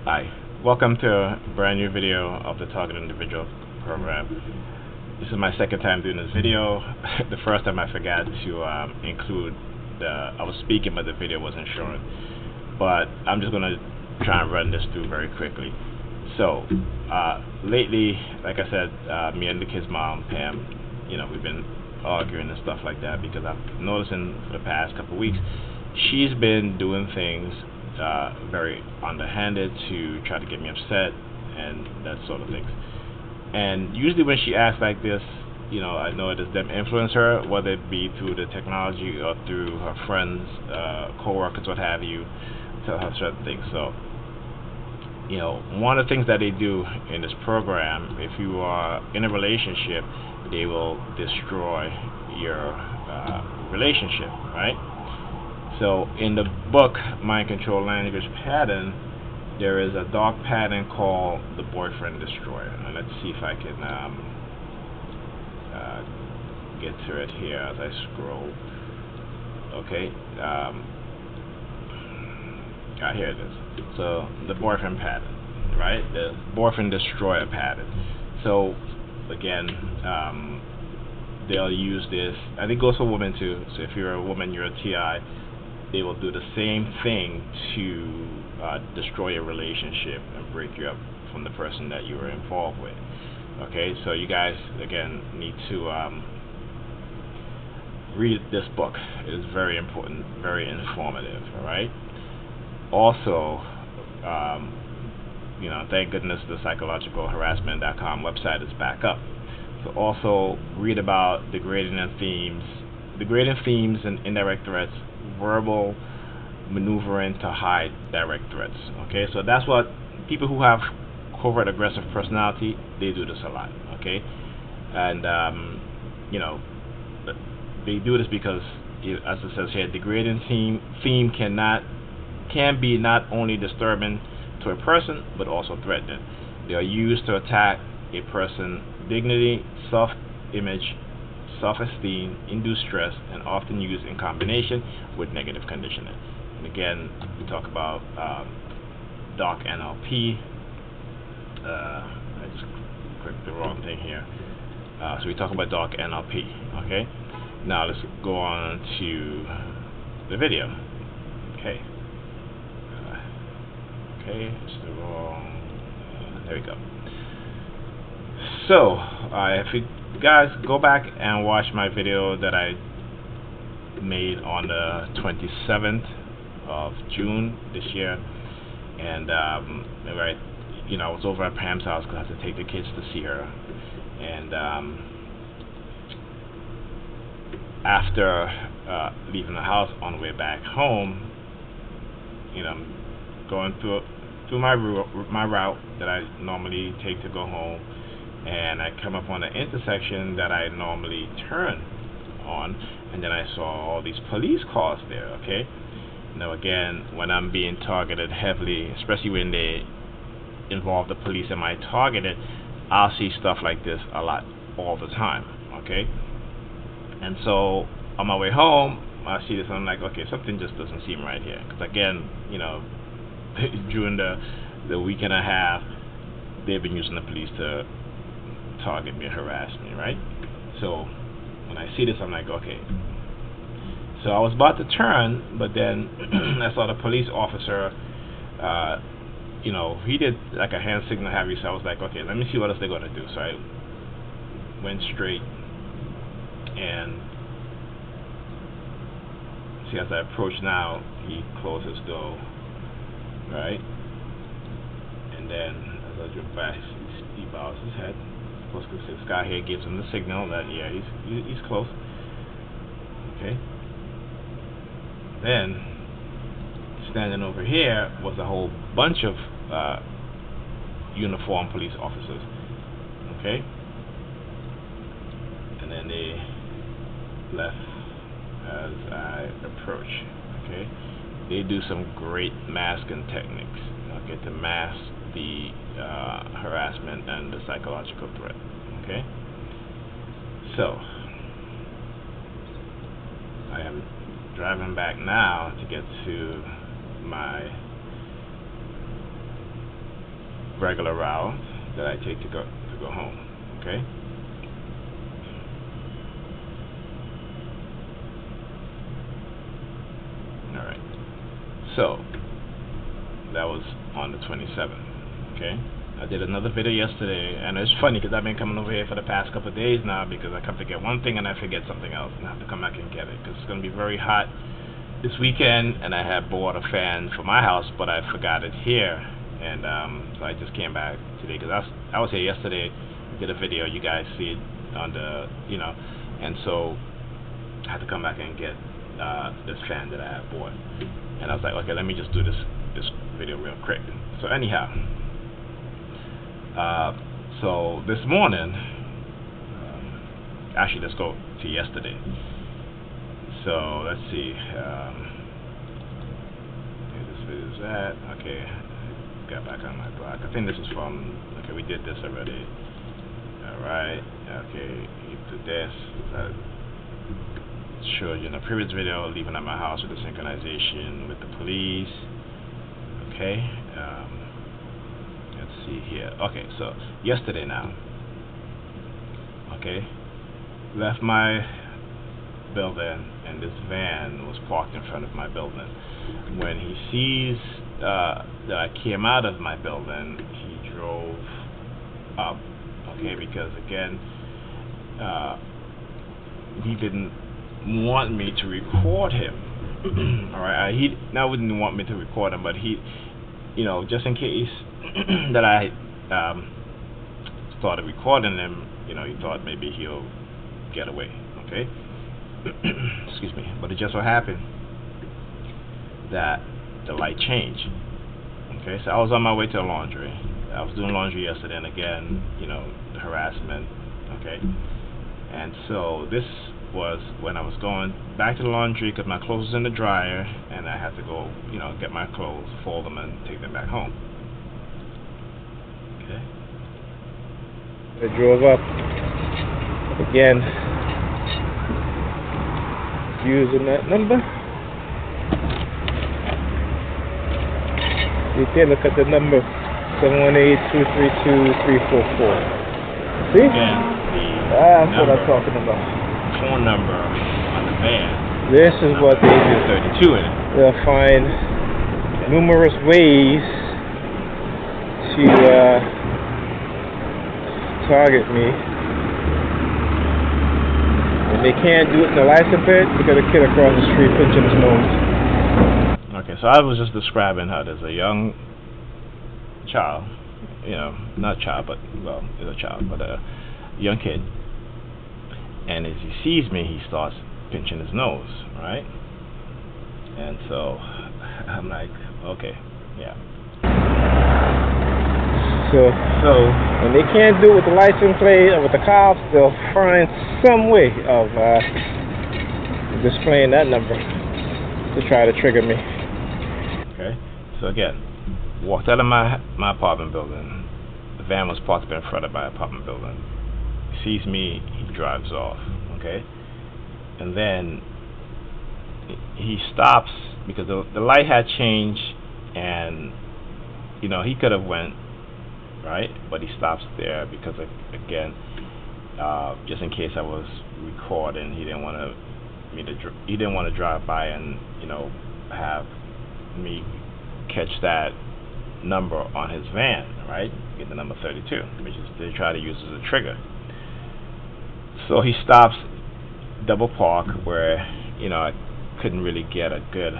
Hi, welcome to a brand new video of the Target Individual Program. This is my second time doing this video. The first time I forgot to include I was speaking but the video wasn't showing. But I'm just going to try and run this through very quickly. So, lately, like I said, me and the kid's mom, Pam, we've been arguing and stuff like that because I've noticing for the past couple of weeks she's been doing things very underhanded to try to get me upset and that sort of things. And usually when she acts like this, I know it is them influence her, whether it be through the technology or through her friends, co-workers, what have you, tell her certain things. So, one of the things that they do in this program, if you are in a relationship, they will destroy your relationship, right? So in the book, Mind Control Language Pattern, there is a dark pattern called the Boyfriend Destroyer. And let's see if I can get to it here as I scroll. Okay. Here it is. So the boyfriend pattern, right? The boyfriend destroyer pattern. So again, they'll use this, and it goes for women too. So if you're a woman, you're a TI, they will do the same thing to destroy your relationship and break you up from the person that you were involved with. Okay, so you guys again need to read this book. It is very important, very informative. All right. Also, thank goodness the psychologicalharassment.com website is back up. So also read about degrading themes and indirect threats, verbal maneuvering to hide direct threats. Okay, so that's what people who have covert aggressive personality, they do this a lot. Okay, and they do this because, as it says here, degrading theme can be not only disturbing to a person but also threatening. They are used to attack a person's dignity, self-image, self-esteem, induce stress, and often used in combination with negative conditioning. And again, we talk about dark NLP. I just clicked the wrong thing here. So we talk about dark NLP. Okay. Now let's go on to the video. Okay. Okay, it's the wrong. There we go. So, if you guys go back and watch my video that I made on the 27th of June this year, and I was over at Pam's house because I had to take the kids to see her, and after leaving the house on the way back home, going through my route that I normally take to go home, and I come up on an intersection that I normally turn on, and then I saw all these police cars there. Okay, now again, when I'm being targeted heavily, especially when they involve the police and I targeted, I'll see stuff like this a lot, all the time. Okay, and so on my way home, I see this and I'm like, okay, something just doesn't seem right here, because again, during the week and a half, they've been using the police to target me and harass me, right? So when I see this, I'm like, okay. So I was about to turn, but then I saw the police officer, he did like a hand signal, have you. So I was like, okay, let me see what else they're going to do. So I went straight, and see, as I approach now, he closed his door, right? And then as I drove back, he bows his head. Of course, this guy here gives him the signal that he's close. Okay. Then standing over here was a whole bunch of uniformed police officers. Okay. And then they left as I approach. Okay. They do some great masking techniques, okay, to mask the harassment and the psychological threat. Okay, so I am driving back now to get to my regular route that I take to go home. Okay. All right. So that was on the 27th. Okay. I did another video yesterday, and it's funny because I've been coming over here for the past couple of days now because I come to get one thing and I forget something else, and I have to come back and get it because it's going to be very hot this weekend, and I had bought a fan for my house, but I forgot it here, and so I just came back today because I was here yesterday, did a video, you guys see it on the, and so I had to come back and get this fan that I had bought, and I was like, okay, let me just do this video real quick. So anyhow, so this morning, actually let's go to yesterday. So let's see, this is that, okay, got back on my block. I think this is from, okay, we did this already. Alright, okay, you do this. That showed you in the previous video, leaving at my house with the synchronization with the police. Okay, let's see here. Okay, so yesterday now, okay, left my building and this van was parked in front of my building. When he sees that I came out of my building, he drove up, okay, because again, he didn't want me to record him. Alright, he now wouldn't want me to record him, but he, just in case that I started recording him, he thought maybe he'll get away, okay? Excuse me. But it just so happened that the light changed. Okay, so I was on my way to the laundry. I was doing laundry yesterday, and again, the harassment. Okay, and so this was when I was going back to the laundry because my clothes was in the dryer, and I had to go, get my clothes, fold them, and take them back home. Okay. I drove up again, using that number. You can look at the number 718-232-344. See? Again, that's what I'm talking about. Phone number on the van. This is what they do. 32 in it. They'll find numerous ways to target me. And they can't do it in the license plate because the kid across the street pinching his nose. Okay, so I was just describing how there's a young child, not child, but, well, he's a child, but a young kid. And as he sees me, he starts pinching his nose, right? And so I'm like, okay, yeah. So when they can't do it with the license plate or with the cops, they'll find some way of displaying that number to try to trigger me. Okay, so again, walked out of my apartment building. The van was parked in front of my apartment building. He sees me, he drives off, okay? And then he stops because the light had changed, and he could have went right, but he stops there because again, just in case I was recording, he didn't want to drive by and have me catch that number on his van, right? Get the number 32, which is they try to use as a trigger. So he stops, double park, where I couldn't really get a good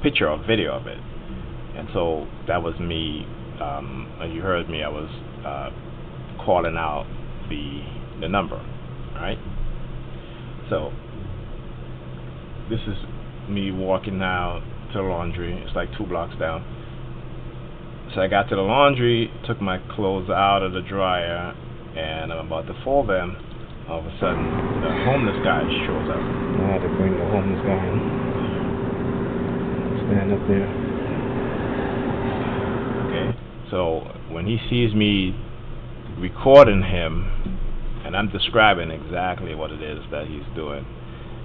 picture or video of it, and so that was me. As you heard me, I was calling out the number, right? So this is me walking now to the laundry. It's like 2 blocks down. So I got to the laundry, took my clothes out of the dryer, and I'm about to fold them. All of a sudden, the homeless guy shows up. I had to bring the homeless guy in. Stand up there. Okay, so when he sees me recording him, and I'm describing exactly what it is that he's doing,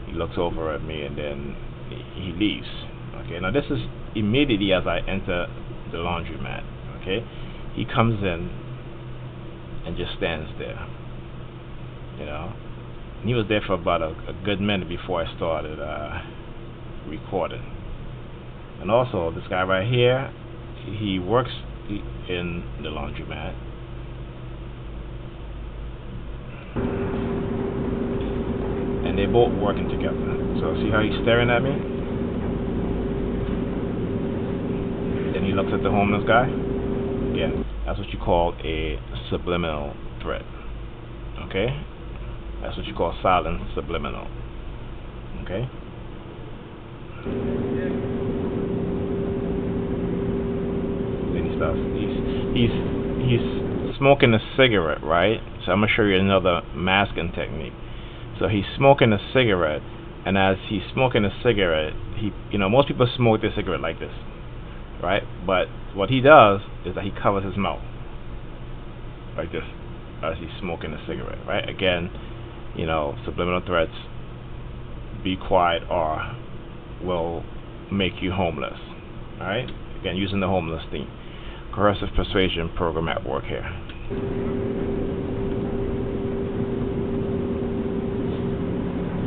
he looks over at me and then he leaves. Okay, now this is immediately as I enter the laundromat. Okay, he comes in and just stands there. You know, and he was there for about a good minute before I started recording. And also, this guy right here, he works in the laundromat. And they're both working together. So see how he's staring at me? Then he looks at the homeless guy. Again, that's what you call a subliminal threat. Okay? That's what you call silent subliminal. Okay? Then he starts. He's smoking a cigarette, right? So I'm gonna show you another masking technique. So he's smoking a cigarette, and as he's smoking a cigarette, most people smoke their cigarette like this, right? But what he does is that he covers his mouth like this as he's smoking a cigarette, right? Again, subliminal threats: be quiet or will make you homeless. All right? Again, using the homeless theme. Coercive Persuasion Program at work here.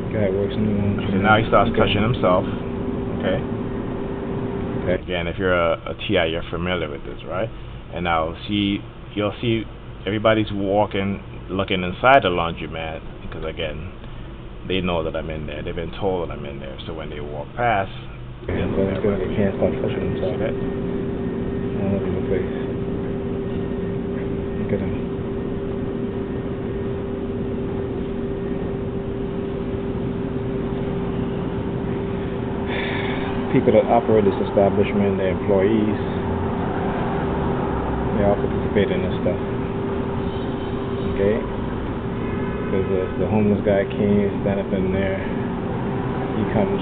Guy works in the laundry. So now he starts touching himself. Okay. Again, if you're a TI, you're familiar with this, right? And now you'll see everybody's walking, looking inside the laundromat because again, they know that I'm in there. They've been told that I'm in there. So when they walk past, they can't start touching themselves. Okay. All over the place. Look at him. People that operate this establishment, the employees, they all participate in this stuff. Okay? Because the homeless guy can't stand up in there. He comes,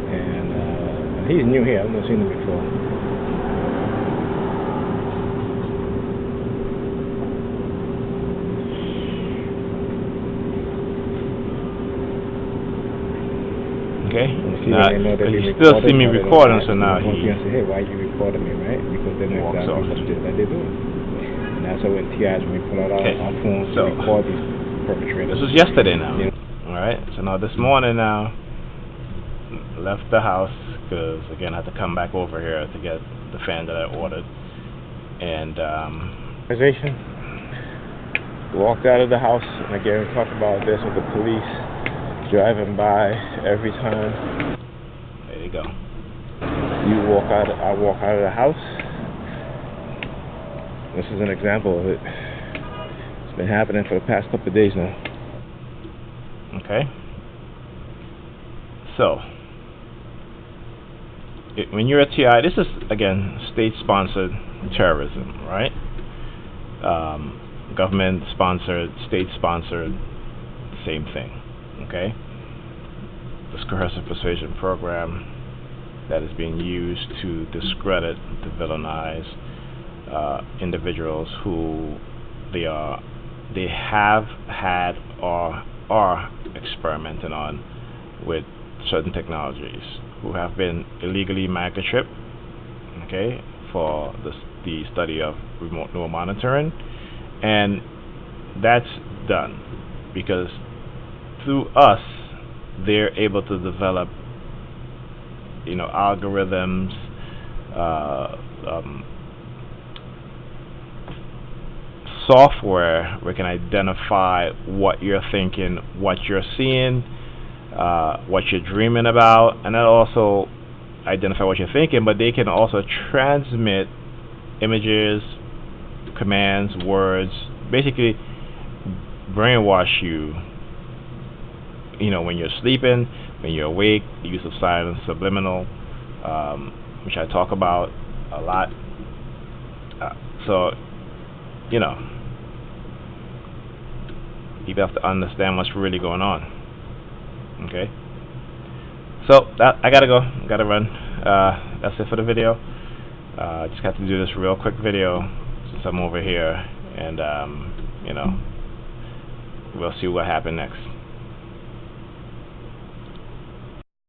and he's new here. I've never seen him before. Okay. He still see me recording, so now he say, "Hey, why are you recording me?" Right? Because they know exactly what it is that they're doing. And that's what when we pull out our phones to record these perpetrators. This was yesterday now. All right. So now this morning now, left the house because again I had to come back over here to get the fan that I ordered, and walked out of the house, and again we talked about this with the police driving by every time. There you go. I walk out of the house. This is an example of it. It's been happening for the past couple of days now. Okay. So, when you're a TI, this is again state-sponsored terrorism, right? Government-sponsored, state-sponsored, same thing. Okay, this Coercive Persuasion Program that is being used to discredit, to villainize individuals who they have had or are experimenting on with certain technologies, who have been illegally microchipped, okay, for the study of remote neural monitoring, and that's done because through us, they're able to develop, algorithms, software where we can identify what you're thinking, what you're seeing, what you're dreaming about, and then also identify what you're thinking. But they can also transmit images, commands, words, basically brainwash you. When you're sleeping, when you're awake, the use of silent subliminal, which I talk about a lot. So, you have to understand what's really going on. Okay? So, I gotta go. I gotta run. That's it for the video. Just got to do this real quick video since I'm over here, and, we'll see what happens next.